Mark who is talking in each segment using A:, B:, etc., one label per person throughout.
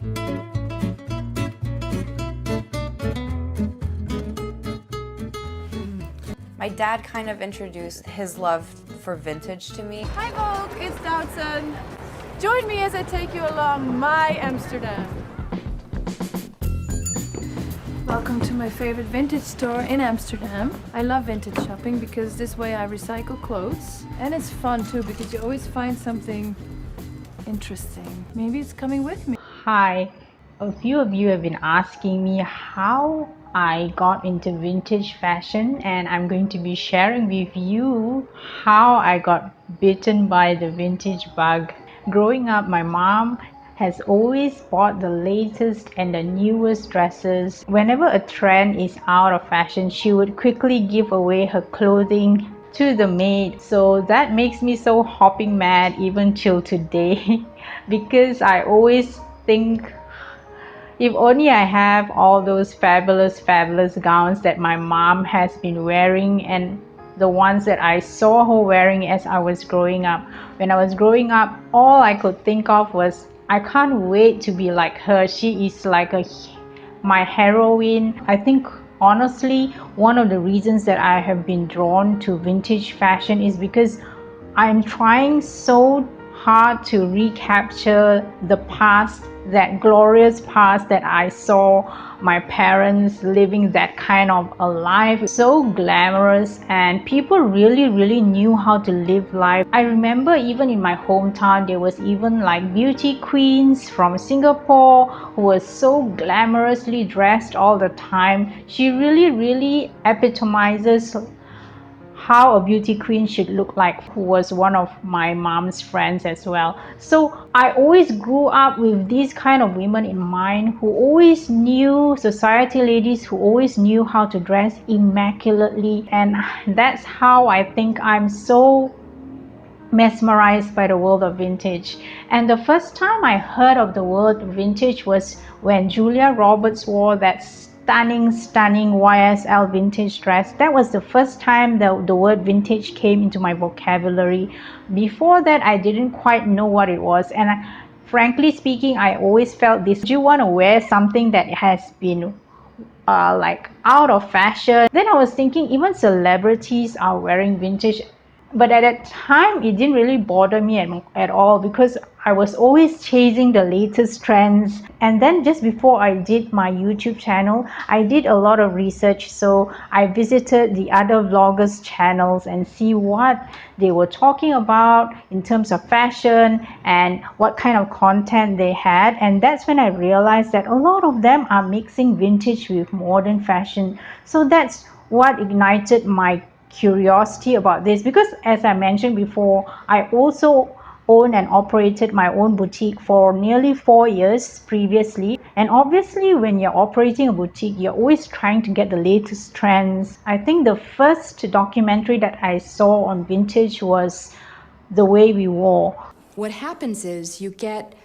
A: My dad kind of introduced his love for vintage to me.
B: Hi Vogue, it's Dodson. Join me as I take you along my Amsterdam. Welcome to my favorite vintage store in Amsterdam. I love vintage shopping because this way I recycle clothes. And it's fun too because you always find something interesting. Maybe it's coming with me.
C: Hi, a few of you have been asking me how I got into vintage fashion, and I'm going to be sharing with you how I got bitten by the vintage bug. Growing up, my mom has always bought the latest and the newest dresses. Whenever a trend is out of fashion, she would quickly give away her clothing to the maid. So that makes me so hopping mad even till today because I always think, if only I have all those fabulous gowns that my mom has been wearing, and the ones that I saw her wearing as I was growing up. When I was growing up, all I could think of was, I can't wait to be like her. She is like my heroine. I think honestly, one of the reasons that I have been drawn to vintage fashion is because I'm trying so hard to recapture the past, that glorious past that I saw my parents living, that kind of a life, so glamorous, and people really knew how to live life. I remember even in my hometown there was even like beauty queens from Singapore who was so glamorously dressed all the time. She really epitomizes how a beauty queen should look like, who was one of my mom's friends as well. So I always grew up with these kind of women in mind, who always knew, society ladies who always knew how to dress immaculately, and that's how I think I'm so mesmerized by the world of vintage. And the first time I heard of the word vintage was when Julia Roberts wore that stunning YSL vintage dress. That was the first time the word vintage came into my vocabulary. Before that, I didn't quite know what it was, and frankly speaking, I always felt this, do you want to wear something that has been like out of fashion? Then I was thinking, even celebrities are wearing vintage. But at that time, it didn't really bother me at all because I was always chasing the latest trends. And then just before I did my YouTube channel, I did a lot of research. So I visited the other vloggers' channels and see what they were talking about in terms of fashion and what kind of content they had. And that's when I realized that a lot of them are mixing vintage with modern fashion. So that's what ignited my curiosity about this, because as I mentioned before, I also owned and operated my own boutique for nearly 4 years previously. And obviously when you're operating a boutique, you're always trying to get the latest trends. I think the first documentary that I saw on vintage was The Way We Wore.
D: What happens is you get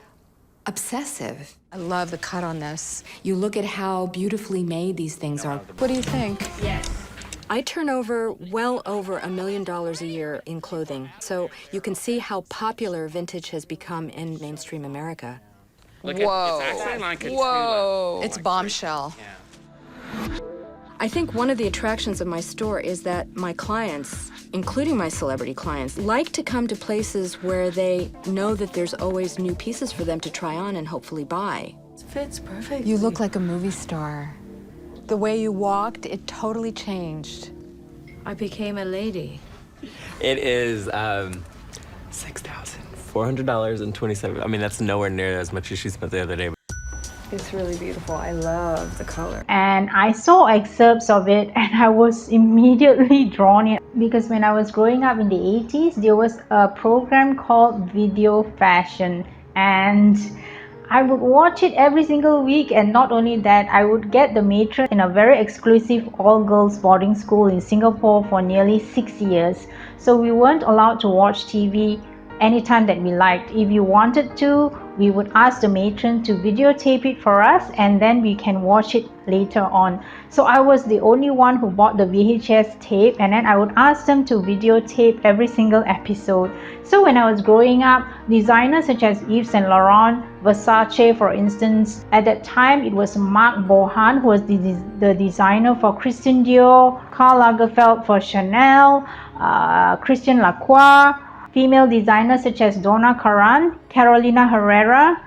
D: obsessive. I love the cut on this. You look at how beautifully made these things are.
B: What do you think?
D: Yes. I turn over well over $1 million a year in clothing, so you can see how popular vintage has become in mainstream America.
E: Look
B: Whoa.
E: It's actually like a
B: Whoa.
E: tulip.
B: It's bombshell.
E: Yeah.
D: I think one of the attractions of my store is that my clients, including my celebrity clients, like to come to places where they know that there's always new pieces for them to try on and hopefully buy.
B: It fits perfect.
F: You look like a movie star. The way you walked, it totally changed.
B: I became a lady.
G: It is $6,400.27. I mean, that's nowhere near as much as she spent the other day.
B: It's really beautiful. I love the color.
C: And I saw excerpts of it and I was immediately drawn in, because when I was growing up in the 80s, there was a program called Video Fashion, and I would watch it every single week. And not only that, I would get the matron in a very exclusive all-girls boarding school in Singapore for nearly 6 years. So we weren't allowed to watch TV anytime that we liked. If you wanted to, we would ask the matron to videotape it for us, and then we can watch it later on. So I was the only one who bought the VHS tape, and then I would ask them to videotape every single episode. So when I was growing up, designers such as Yves Saint Laurent, Versace for instance, at that time it was Marc Bohan who was the designer for Christian Dior, Karl Lagerfeld for Chanel, Christian Lacroix, female designers such as Donna Karan, Carolina Herrera,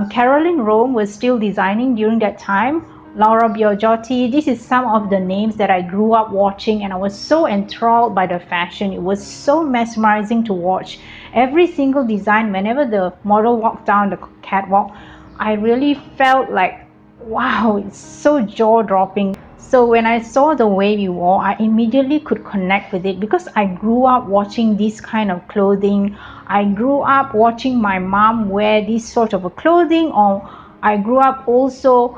C: Caroline Rome was still designing during that time, Laura Biagiotti. This is some of the names that I grew up watching, and I was so enthralled by the fashion. It was so mesmerizing to watch. Every single design, whenever the model walked down the catwalk, I really felt like, wow, it's so jaw-dropping. So when I saw the way we wore, I immediately could connect with it because I grew up watching this kind of clothing. I grew up watching my mom wear this sort of a clothing, or I grew up also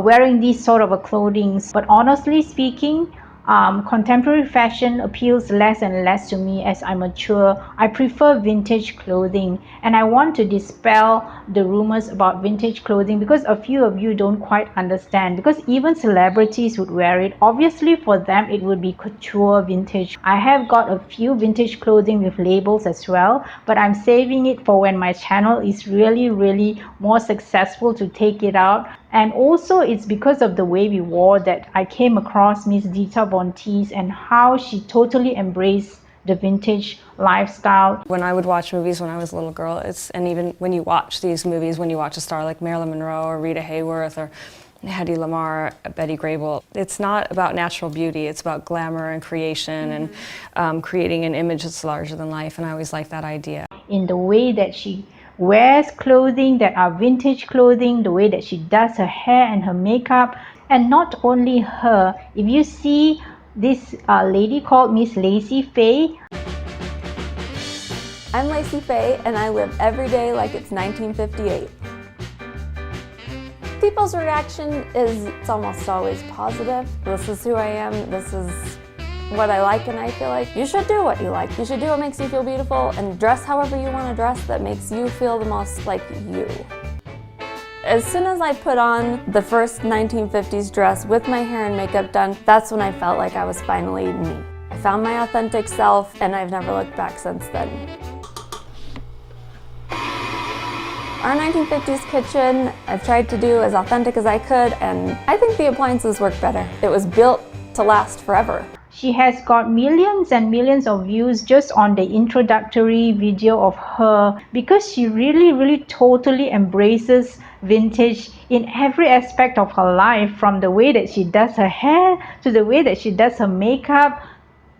C: wearing this sort of a clothing. But honestly speaking, contemporary fashion appeals less and less to me as I mature. I prefer vintage clothing, and I want to dispel the rumors about vintage clothing because a few of you don't quite understand, because even celebrities would wear it. Obviously for them it would be couture vintage. I have got a few vintage clothing with labels as well, but I'm saving it for when my channel is really more successful to take it out. And also it's because of the way we wore that I came across Miss Dita Von Teese and how she totally embraced the vintage lifestyle.
H: When I would watch movies when I was a little girl, and even when you watch these movies, when you watch a star like Marilyn Monroe or Rita Hayworth or Hedy Lamarr, Betty Grable, it's not about natural beauty, it's about glamour and creation and creating an image that's larger than life, and I always liked that idea.
C: In the way that she wears clothing that are vintage clothing, the way that she does her hair and her makeup. And not only her, if you see this lady called Miss Lacey Faye.
I: I'm Lacey Faye, and I live every day like it's 1958. People's reaction is it's almost always positive. This is who I am, this is what I like, and I feel like you should do what you like. You should do what makes you feel beautiful and dress however you want to dress that makes you feel the most like you. As soon as I put on the first 1950s dress with my hair and makeup done, that's when I felt like I was finally me. I found my authentic self, and I've never looked back since then. Our 1950s kitchen, I've tried to do as authentic as I could, and I think the appliances work better. It was built to last forever.
C: She has got millions and millions of views just on the introductory video of her because she really totally embraces vintage in every aspect of her life, from the way that she does her hair to the way that she does her makeup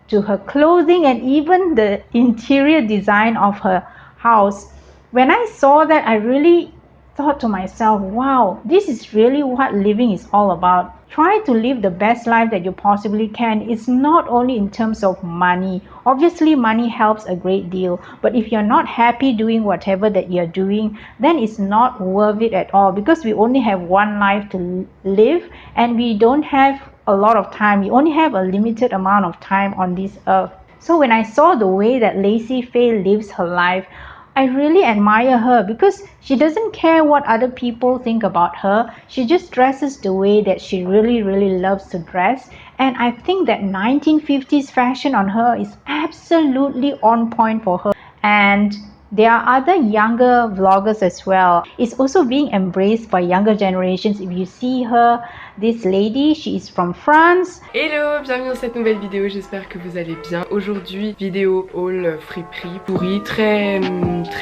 C: to her clothing and even the interior design of her house. When I saw that, I really thought to myself, wow, this is really what living is all about. Try to live the best life that you possibly can. It's not only in terms of money. Obviously, money helps a great deal. But if you're not happy doing whatever that you're doing, then it's not worth it at all, because we only have one life to live and we don't have a lot of time. We only have a limited amount of time on this earth. So when I saw the way that Lacey Faye lives her life, I really admire her because she doesn't care what other people think about her. She just dresses the way that she really loves to dress. And I think that 1950s fashion on her is absolutely on point for her. And there are other younger vloggers as well. It's also being embraced by younger generations. If you see her, this lady, she is from France.
J: Hello, bienvenue dans cette nouvelle vidéo, j'espère que vous allez bien. Aujourd'hui, vidéo haul friperie, pourri, très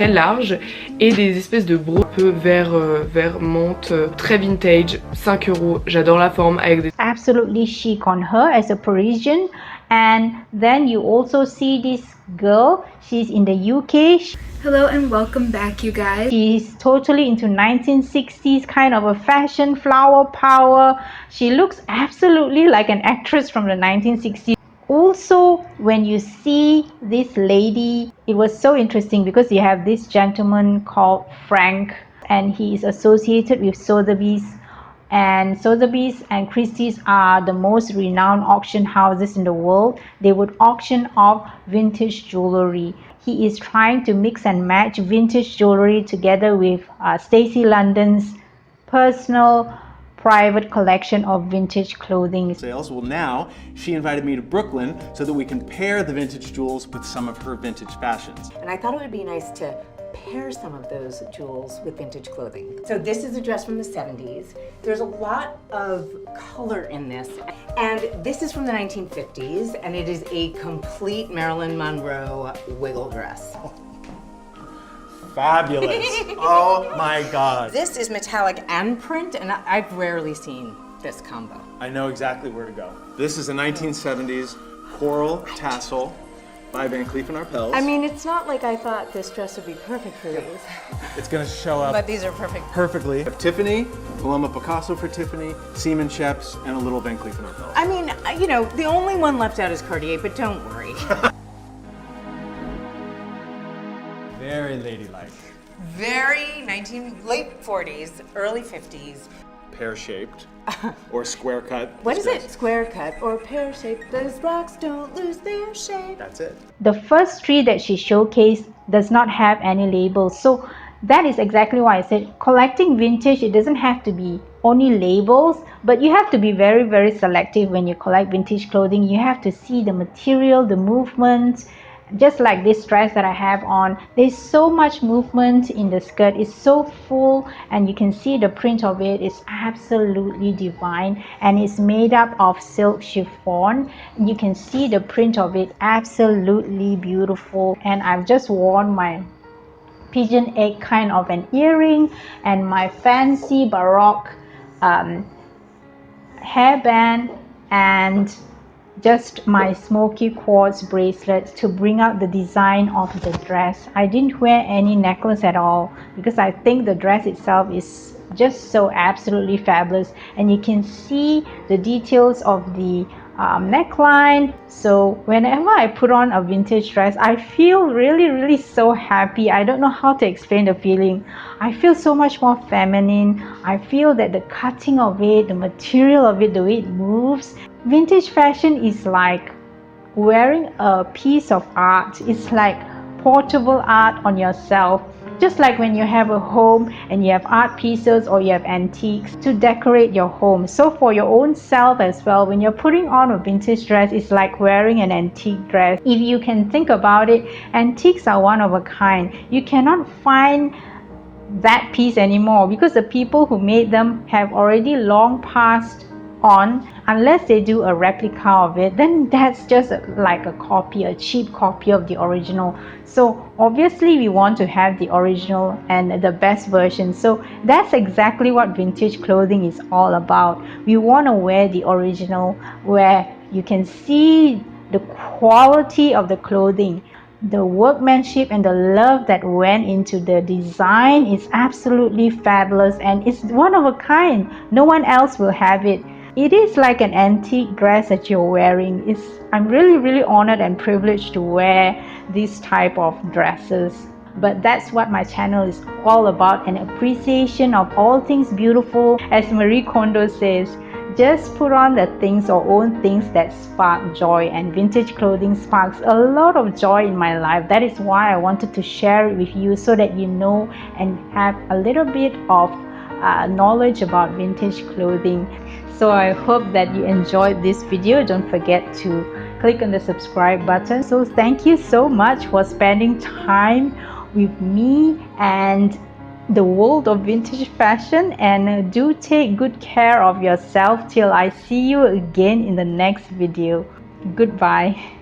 J: large, et des espèces de bros un peu vert menthe, très vintage, 5 €. J'adore la forme avec des...
C: Absolutely chic on her as a Parisian. And then you also see this girl, she's in the UK.
K: Hello and welcome back, you guys.
C: She's totally into 1960s kind of a fashion, flower power. She looks absolutely like an actress from the 1960s. Also, when you see this lady, it was so interesting because you have this gentleman called Frank, and he is associated with Sotheby's. And Sotheby's and Christie's are the most renowned auction houses in the world. They would auction off vintage jewelry. he is trying to mix and match vintage jewelry together with Stacey London's personal private collection of vintage clothing.
L: Sales. Well, now she invited me to Brooklyn so that we can pair the vintage jewels with some of her vintage fashions.
M: And I thought it would be nice to pair some of those jewels with vintage clothing. So this is a dress from the 70s. There's a lot of color in this. And this is from the 1950s, and it is a complete Marilyn Monroe wiggle dress.
L: Fabulous. Oh my God.
M: This is metallic and print, and I've rarely seen this combo.
L: I know exactly where to go. This is a 1970s coral tassel by Van Cleef & Arpels.
M: I mean, it's not like I thought this dress would be perfect for these.
L: It's gonna show up
A: But these are perfect.
L: perfectly. Tiffany, Paloma Picasso for Tiffany, Seaman Sheps, and a little Van Cleef & Arpels.
M: I mean, you know, the only one left out is Cartier, but don't worry.
L: Very ladylike.
M: Very late 40s, early 50s.
L: Pear-shaped or square cut.
M: What is it? Square cut or pear shaped? Those rocks don't lose their shape.
L: That's it.
C: The first three that she showcased does not have any labels. So that is exactly why I said collecting vintage, it doesn't have to be only labels, but you have to be very, very selective when you collect vintage clothing. You have to see the material, the movement. Just like this dress that I have on, there's so much movement in the skirt. It's so full, and you can see the print of it is absolutely divine, and it's made up of silk chiffon. You can see the print of it, absolutely beautiful. And I've just worn my pigeon egg kind of an earring and my fancy baroque hairband and just my smoky quartz bracelet to bring out the design of the dress. I didn't wear any necklace at all because I think the dress itself is just so absolutely fabulous, and you can see the details of the neckline. So whenever I put on a vintage dress, I feel really so happy. I don't know how to explain the feeling. I feel so much more feminine. I feel that the cutting of it, the material of it, the way it moves. Vintage fashion is like wearing a piece of art. It's like portable art on yourself. Just like when you have a home and you have art pieces or you have antiques to decorate your home. So for your own self as well, when you're putting on a vintage dress, it's like wearing an antique dress. If you can think about it, antiques are one of a kind. You cannot find that piece anymore because the people who made them have already long passed on. Unless they do a replica of it, then that's just like a copy, a cheap copy of the original. So obviously we want to have the original and the best version. So that's exactly what vintage clothing is all about. We want to wear the original where you can see the quality of the clothing. The workmanship and the love that went into the design is absolutely fabulous, and it's one of a kind. No one else will have it. It is like an antique dress that you're wearing. I'm really honored and privileged to wear this type of dresses. But that's what my channel is all about, an appreciation of all things beautiful. As Marie Kondo says, just put on the things or own things that spark joy, and vintage clothing sparks a lot of joy in my life. That is why I wanted to share it with you so that you know and have a little bit of knowledge about vintage clothing. So I hope that you enjoyed this video. Don't forget to click on the subscribe button. So thank you so much for spending time with me and the world of vintage fashion, and do take good care of yourself till I see you again in the next video. Goodbye.